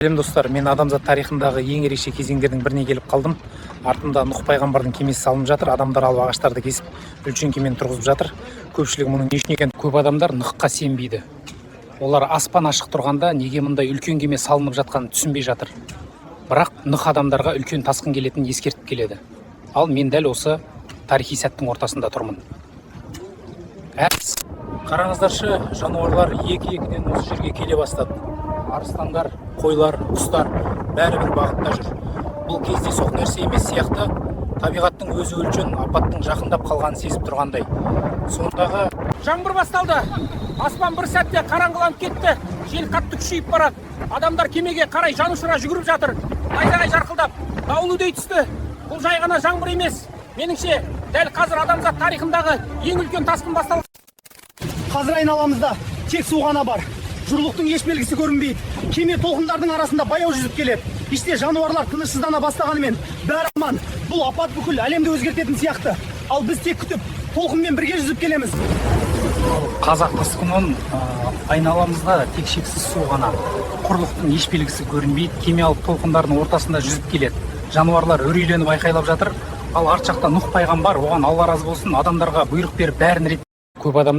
Сәлем достар, мен адамзат тарихындағы ең ерекше кезеңдердің біріне келіп қалдым. Артымда Нұх пайғамбардың кемесі салынып жатыр. Адамдар алып ағаштарды кесіп, үлкен кемені тұрғызып жатыр. Көпшілігі мұның не үшін екенін, көп адамдар Нұхқа сенбейді. Олар аспан ашық тұрғанда неге мұндай үлкен кеме салынып жатқанын түсінбей жатыр. Бірақ Нұх адамдарға үлкен тасқын келетінін ескертіп келеді. Ал мен дәл осы тарихи сәттің ортасында тұрмын. Қараңыздаршы, жануарлар екі-екіден осы жерге келе бастады. Арыстандар, қойлар, құстар бәрі бір бағытта жүр. Бұл кездейсоқ нәрсе емес сияқты, табиғаттың өзі өлшен апаттың жақындап қалғанын сезіп тұрғандай. Сондағы жаңбыр басталды. Аспан бір сәтте қараңғыланып кетті. Жел қатты күшейіп барады. Адамдар кемеге қарай жанұшыра жүгіріп жатыр. Найзағай жарқылдап, дауыл үдей түсті. Бұл жай ғана жаңбыр емес. Меніңше, дәл қазір адамзат тарихындағы ең үлкен тасқын басталды. Қазір айналамызда тек су ғана бар. Жұрылықтың еш белгісі көрінбейді. Кеме толқындардың арасында баяу жүзіп келеді. Іште жануарлар тынышсыздана бастағанымен бәрі аман. Бұл апат бүкіл әлемді өзгертетін сияқты. Ал біз тек күтіп, толқынмен бірге жүзіп келеміз. Қазақ тасқынын айналамызда тек шексіз су ғана. Құрлықтың еш белгісі көрінбейді. Кеме алып толқындардың ортасында жүзіп келеді. Жануарлар үрейленіп айқайлап жатыр. Ал арт жақта Нұх пайғамбар, оған Алла разы болсын, адамдарға бұйрық беріп бәрін рет. Көп адам